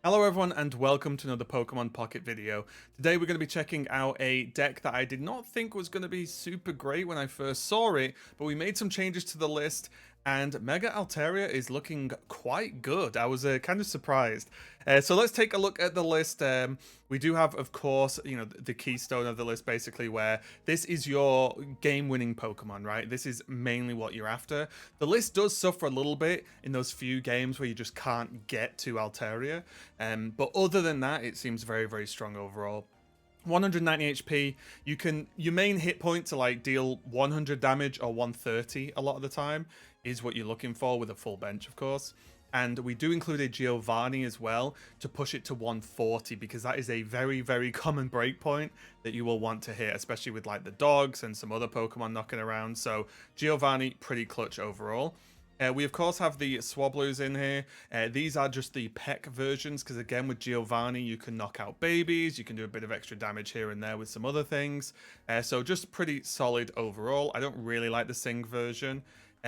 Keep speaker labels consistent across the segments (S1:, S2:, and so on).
S1: Hello everyone and welcome to another Pokemon Pocket video. Today we're going to be checking out a deck that I did not think was going to be super great when I first saw it, but we made some changes to the list and Mega Altaria is looking quite good. I was kind of surprised. So let's take a look at the list. We do have, of course, the keystone of the list basically where this is your game-winning Pokemon, right? This is mainly what you're after. The list does suffer a little bit in those few games where you just can't get to Altaria. But other than that, it seems very, very strong overall. 190 HP, your main hit point to like deal 100 damage or 130 a lot of the time is what you're looking for with a full bench, of course. And we do include a Giovanni as well to push it to 140 because that is a very, very common breakpoint that you will want to hit, especially with like the dogs and some other Pokemon knocking around. So Giovanni, pretty clutch overall. We of course have the Swablu's in here. These are just the Peck versions because again with Giovanni you can knock out babies, you can do a bit of extra damage here and there with some other things. So just pretty solid overall. I don't really like the Sing version.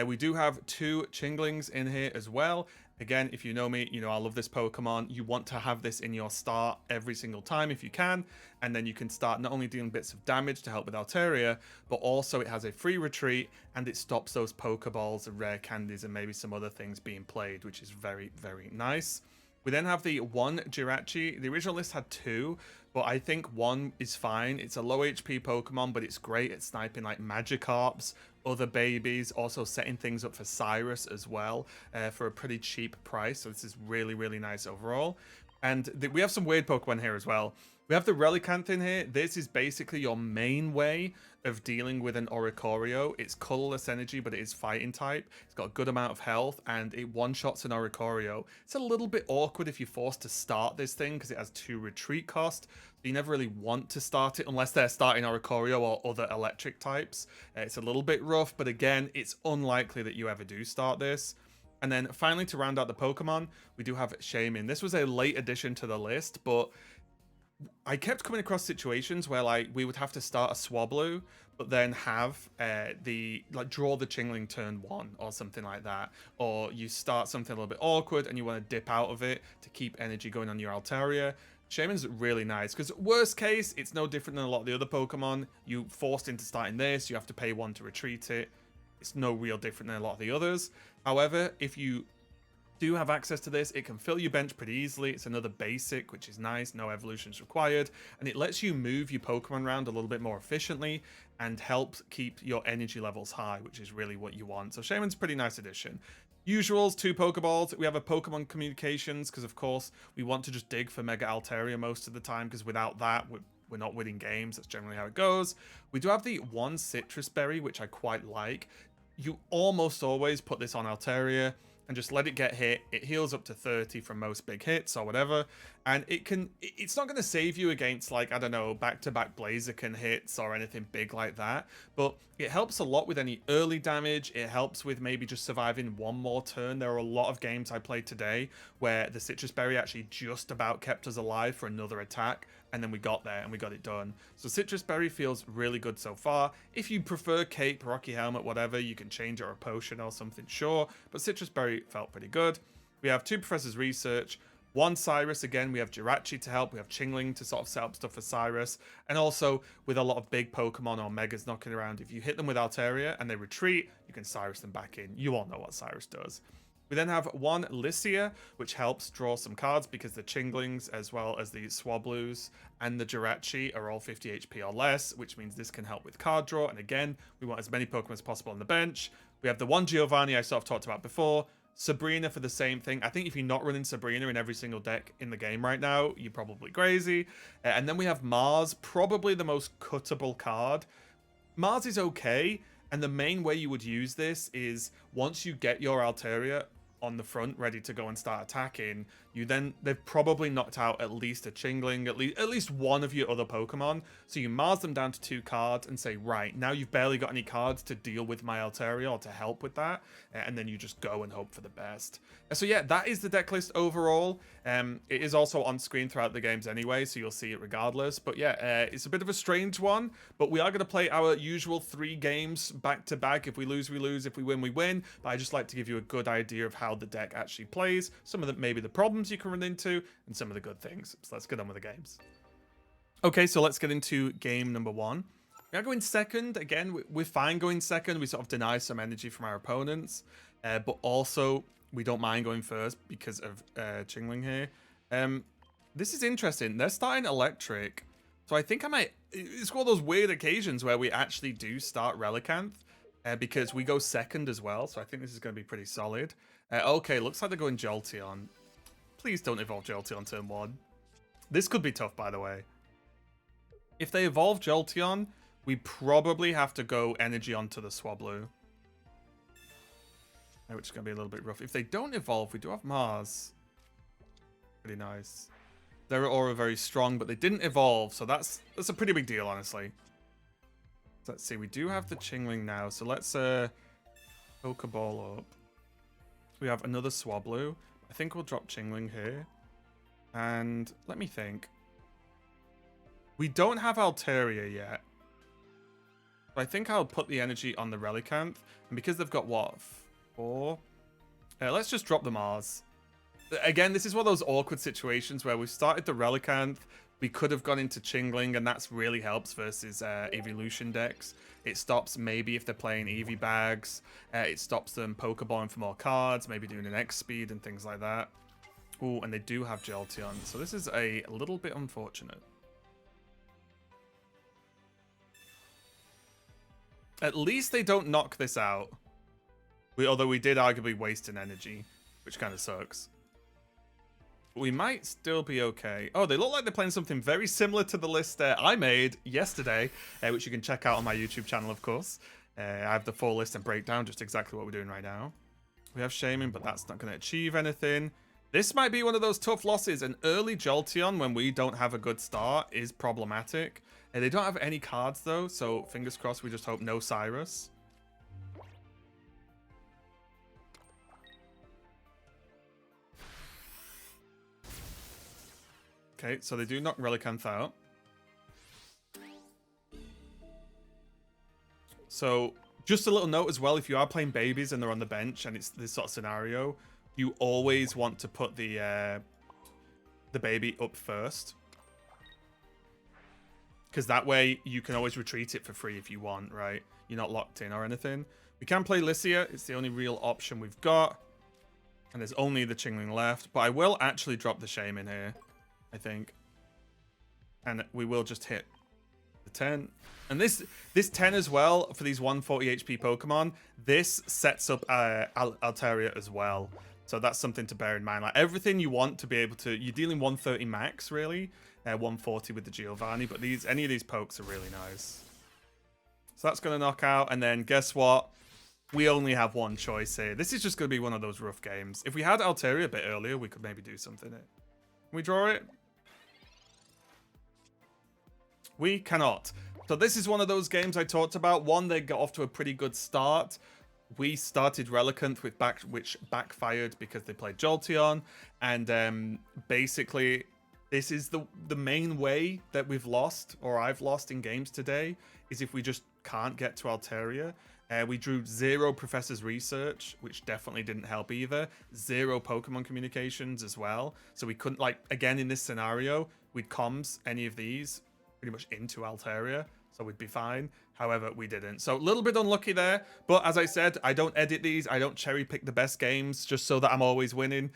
S1: We do have two Chinglings in here as well. Again, if you know me, you know I love this Pokemon. You want to have this in your start every single time if you can, and then you can start not only dealing bits of damage to help with Altaria, but also it has a free retreat, and it stops those Pokeballs and rare candies and maybe some other things being played, which is very, very nice. We then have the one Jirachi. The original list had two, but I think one is fine. It's a low HP Pokemon, but it's great at sniping like Magikarps, other babies, also setting things up for Cyrus as well for a pretty cheap price. So this is really, really nice overall. And we have some weird Pokemon here as well. We have the Relicanth in here. This is basically your main way of dealing with an Oricorio. It's colorless energy, but it is fighting type. It's got a good amount of health, and it one-shots an Oricorio. It's a little bit awkward if you're forced to start this thing, because it has 2 retreat cost. So you never really want to start it unless they're starting Oricorio or other electric types. It's a little bit rough, but again, it's unlikely that you ever do start this. And then finally, to round out the Pokemon, we do have Shaymin. This was a late addition to the list, but I kept coming across situations where like we would have to start a Swablu, but then have draw the Chingling turn 1 or something like that, or you start something a little bit awkward and you want to dip out of it to keep energy going on your Altaria. Shaymin's really nice because worst case, it's no different than a lot of the other Pokemon. You forced into starting this, you have to pay 1 to retreat it. It's no real different than a lot of the others. However, if you do have access to this, it can fill your bench pretty easily. It's another basic, which is nice, no evolutions required, and it lets you move your Pokemon around a little bit more efficiently and helps keep your energy levels high, which is really what you want. So Shaymin's pretty nice addition. Usuals, 2 Pokeballs. We have a Pokemon Communications because of course we want to just dig for Mega Altaria most of the time, because without that we're not winning games. That's generally how it goes. We do have the 1 Citrus Berry, which I quite like. You almost always put this on Altaria and just let it get hit. It heals up to 30 from most big hits or whatever. And it's not going to save you against, like, I don't know, back-to-back Blaziken hits or anything big like that. But it helps a lot with any early damage. It helps with maybe just surviving one more turn. There are a lot of games I played today where the Citrus Berry actually just about kept us alive for another attack. And then we got there and we got it done. So Citrus Berry feels really good so far. If you prefer Cape, Rocky Helmet, whatever, you can change it or a potion or something, sure. But Citrus Berry felt pretty good. We have 2 Professor's Research, 1 Cyrus. Again, we have Jirachi to help. We have Chingling to sort of set up stuff for Cyrus. And also, with a lot of big Pokemon or Megas knocking around, if you hit them with Altaria and they retreat, you can Cyrus them back in. You all know what Cyrus does. We then have 1 Lycia, which helps draw some cards because the Chinglings, as well as the Swablu's and the Jirachi, are all 50 HP or less, which means this can help with card draw. And again, we want as many Pokemon as possible on the bench. We have the 1 Giovanni I sort of talked about before. Sabrina for the same thing. I think if you're not running Sabrina in every single deck in the game right now, you're probably crazy. And then we have Mars, probably the most cuttable card. Mars is okay, and the main way you would use this is once you get your Altaria on the front ready to go and start attacking, they've probably knocked out at least a Chingling, at least one of your other Pokemon. So you Mars them down to 2 cards and say, right, now you've barely got any cards to deal with my Altaria or to help with that, and then you just go and hope for the best. So yeah, that is the deck list overall. It is also on screen throughout the games anyway, so you'll see it regardless. But yeah, it's a bit of a strange one, but we are going to play our usual 3 games back to back. If we lose, we lose. If we win, we win. But I just like to give you a good idea of how the deck actually plays, some of maybe the problems problems you can run into and some of the good things. So let's get on with the games. Okay, so let's get into game number 1. We are going second. Again, we're fine going second. We sort of deny some energy from our opponents. But also, we don't mind going first because of Chingling here. This is interesting. They're starting electric. So I think I might... It's one of those weird occasions where we actually do start Relicanth. Because we go second as well. So I think this is going to be pretty solid. Okay, looks like they're going Jolteon. Please don't evolve Jolteon turn 1. This could be tough, by the way. If they evolve Jolteon, we probably have to go energy onto the Swablu. Which is going to be a little bit rough. If they don't evolve, we do have Mars. Pretty nice. Their aura very strong, but they didn't evolve, so that's a pretty big deal, honestly. So let's see, we do have the Chingling now, so let's Pokeball up. We have another Swablu. I think we'll drop Chingling here. And let me think. We don't have Altaria yet. So I think I'll put the energy on the Relicanth. And because they've got, what, 4? Let's just drop the Mars. Again, this is one of those awkward situations where we've started the Relicanth. We could have gone into Chingling, and that's really helps versus Evolution decks. It stops maybe if they're playing Eevee bags. It stops them Pokeballing for more cards, maybe doing an X speed and things like that. Oh, and they do have Jolteon. So this is a little bit unfortunate. At least they don't knock this out. Although we did arguably waste an energy, which kind of sucks. But we might still be okay. Oh, they look like they're playing something very similar to the list I made yesterday, which you can check out on my YouTube channel, of course. I have the full list and breakdown, just exactly what we're doing right now. We have Shaman, but that's not going to achieve anything. This might be one of those tough losses. An early Jolteon, when we don't have a good start, is problematic. They don't have any cards, though, so fingers crossed we just hope no Cyrus. Okay, so they do knock Relicanth out. So, just a little note as well, if you are playing babies and they're on the bench and it's this sort of scenario, you always want to put the baby up first. Because that way, you can always retreat it for free if you want, right? You're not locked in or anything. We can play Lycia. It's the only real option we've got. And there's only the Chingling left. But I will actually drop the Shaman here, I think. And we will just hit the 10. And this 10 as well, for these 140 HP Pokemon, this sets up Altaria as well. So that's something to bear in mind. Like everything you want to be able to... You're dealing 130 max, really. 140 with the Giovanni. But any of these pokes are really nice. So that's going to knock out. And then guess what? We only have one choice here. This is just going to be one of those rough games. If we had Altaria a bit earlier, we could maybe do something here. Can we draw it? We cannot. So this is one of those games I talked about. One, they got off to a pretty good start. We started Relicanth which backfired because they played Jolteon. And basically, this is the main way that we've lost, or I've lost in games today, is if we just can't get to Altaria. We drew 0 Professor's Research, which definitely didn't help either. 0 Pokemon Communications as well. So we couldn't, like, again, in this scenario, we'd comms any of these pretty much into Altaria. So we'd be fine. However, we didn't. So a little bit unlucky there. But as I said, I don't edit these. I don't cherry pick the best games just so that I'm always winning.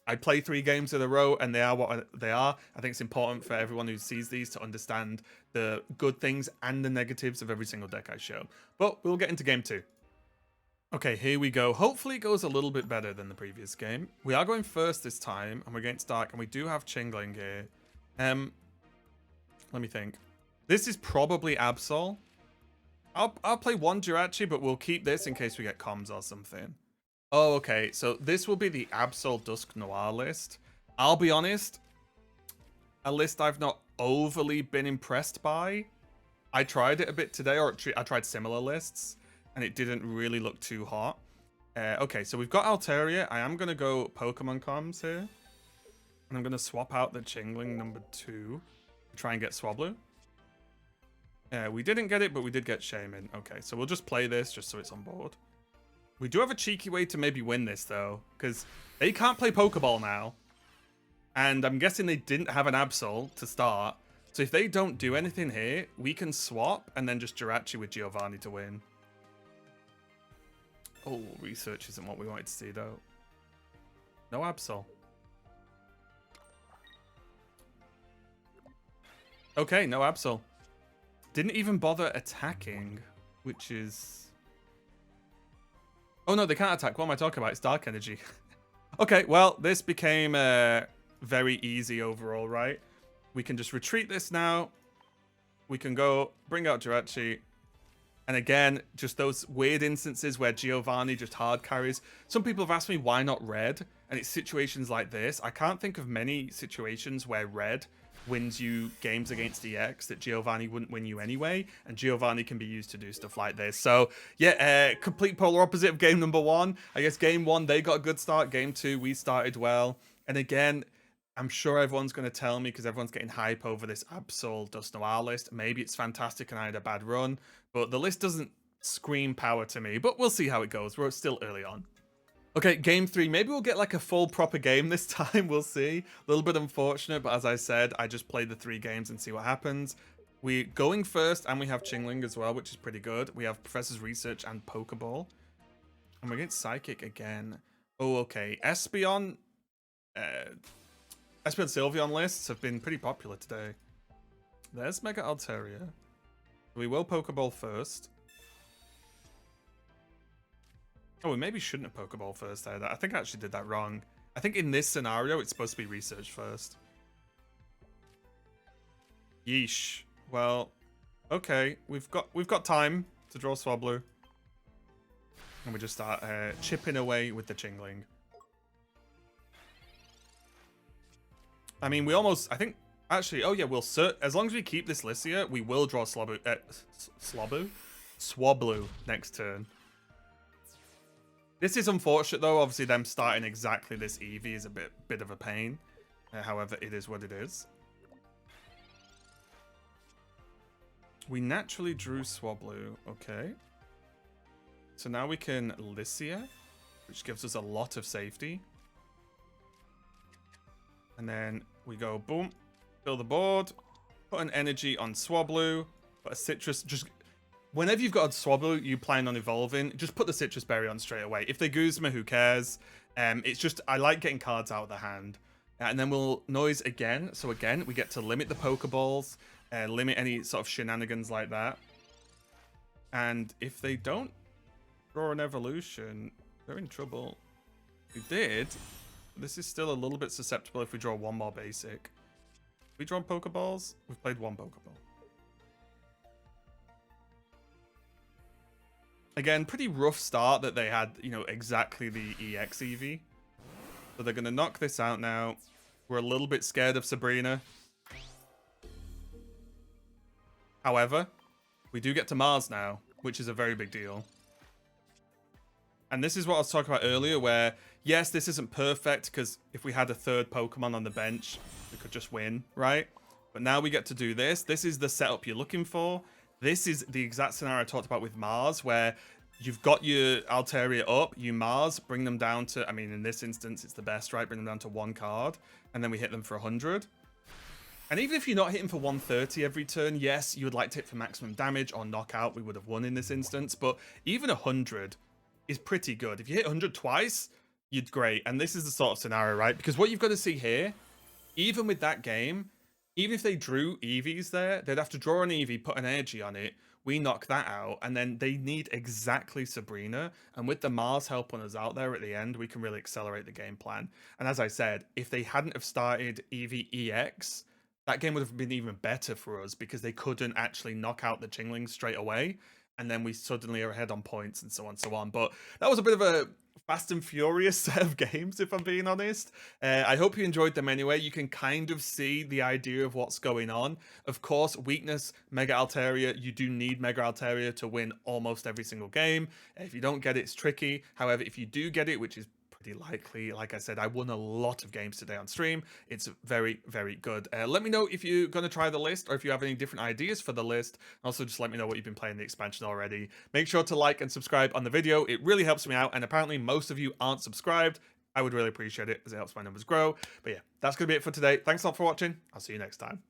S1: I play 3 games in a row and they are what they are. I think it's important for everyone who sees these to understand the good things and the negatives of every single deck I show. But we'll get into game 2. Okay, here we go. Hopefully it goes a little bit better than the previous game. We are going first this time and we're against Dark and we do have Chingling here. Let me think. This is probably Absol. I'll play 1 Jirachi, but we'll keep this in case we get comms or something. Oh, okay. So this will be the Absol Dusk Noir list. I'll be honest, a list I've not overly been impressed by. I tried it a bit today, or I tried similar lists, and it didn't really look too hot. Okay, so we've got Altaria. I am going to go Pokemon comms here. And I'm going to swap out the Chingling number 2 to try and get Swablu. We didn't get it, but we did get Shaman. Okay, so we'll just play this just so it's on board. We do have a cheeky way to maybe win this, though, because they can't play Pokeball now. And I'm guessing they didn't have an Absol to start. So if they don't do anything here, we can swap and then just Jirachi with Giovanni to win. Oh, research isn't what we wanted to see, though. No Absol. Okay, no Absol. Didn't even bother attacking, which is... Oh, no, they can't attack. What am I talking about? It's Dark Energy. Okay, well, this became very easy overall, right? We can just retreat this now. We can go bring out Jirachi. And again, just those weird instances where Giovanni just hard carries. Some people have asked me why not red, and it's situations like this. I can't think of many situations where red wins you games against EX that Giovanni wouldn't win you anyway, and Giovanni can be used to do stuff like this. So yeah, complete polar opposite of game number 1. I guess game 1 they got a good start. Game 2 we started well, and again, I'm sure everyone's going to tell me because everyone's getting hype over this Absol Dust Noir list. Maybe it's fantastic and I had a bad run, but the list doesn't scream power to me. But we'll see how it goes. We're still early on. Okay, game 3. Maybe we'll get like a full proper game this time. We'll see. A little bit unfortunate, but as I said, I just played the 3 games and see what happens. We're going first, and we have Chingling as well, which is pretty good. We have Professor's Research and Pokeball. And we're against Psychic again. Oh, okay. Espion... Espion Sylveon lists have been pretty popular today. There's Mega Altaria. We will Pokeball first. Oh, we maybe shouldn't have Pokeball first there. I think I actually did that wrong. I think in this scenario, it's supposed to be Research first. Yeesh. Well, okay. We've got time to draw Swablu. And we just start chipping away with the Chingling. I mean, we almost... I think... Actually, oh yeah, we'll... As long as we keep this Lycia, we will draw Swablu next turn. This is unfortunate, though. Obviously, them starting exactly this Eevee is a bit of a pain. However, it is what it is. We naturally drew Swablu. Okay. So now we can Lycia, which gives us a lot of safety. And then we go, boom, fill the board, put an energy on Swablu, put a citrus, just... Whenever you've got a Swablu you plan on evolving, just put the Citrus Berry on straight away. If they Guzma, who cares? It's just, I like getting cards out of the hand. And then we'll Noise again. So again, we get to limit the Pokeballs, limit any sort of shenanigans like that. And if they don't draw an evolution, they're in trouble. We did... This is still a little bit susceptible if we draw one more basic. We drawn Pokeballs? We've played one Pokeball. Again, pretty rough start that they had, you know, exactly the EX Eevee. So they're going to knock this out now. We're a little bit scared of Sabrina. However, we do get to Mars now, which is a very big deal. And this is what I was talking about earlier, where, yes, this isn't perfect, because if we had a third Pokemon on the bench, we could just win, right? But now we get to do this. This is the setup you're looking for. This is the exact scenario I talked about with Mars, where you've got your Altaria up, you Mars, bring them down to, I mean, in this instance, it's the best, right? Bring them down to 1 card, and then we hit them for 100. And even if you're not hitting for 130 every turn, yes, you would like to hit for maximum damage or knockout. We would have won in this instance, but even 100 is pretty good. If you hit 100 twice, you're great. And this is the sort of scenario, right? Because what you've got to see here, even with that game, even if they drew Eevees there, they'd have to draw an Eevee, put an energy on it. We knock that out, and then they need exactly Sabrina. And with the Mars helping us out there at the end, we can really accelerate the game plan. And as I said, if they hadn't have started Eevee EX, that game would have been even better for us because they couldn't actually knock out the Chingling straight away. And then we suddenly are ahead on points and so on and so on. But that was a bit of a fast and furious set of games, if I'm being honest. I hope you enjoyed them anyway. You can kind of see the idea of what's going on. Of course, weakness, Mega Altaria. You do need Mega Altaria to win almost every single game. If you don't get it, it's tricky. However, if you do get it, which is pretty likely, like I said, I won a lot of games today on stream. It's very, very good. Let me know if you're going to try the list or if you have any different ideas for the list. Also, just let me know what you've been playing the expansion already. Make sure to like and subscribe on the video. It really helps me out, and apparently most of you aren't subscribed. I would really appreciate it as it helps my numbers grow. But yeah, that's going to be it for today. Thanks a lot for watching. I'll see you next time.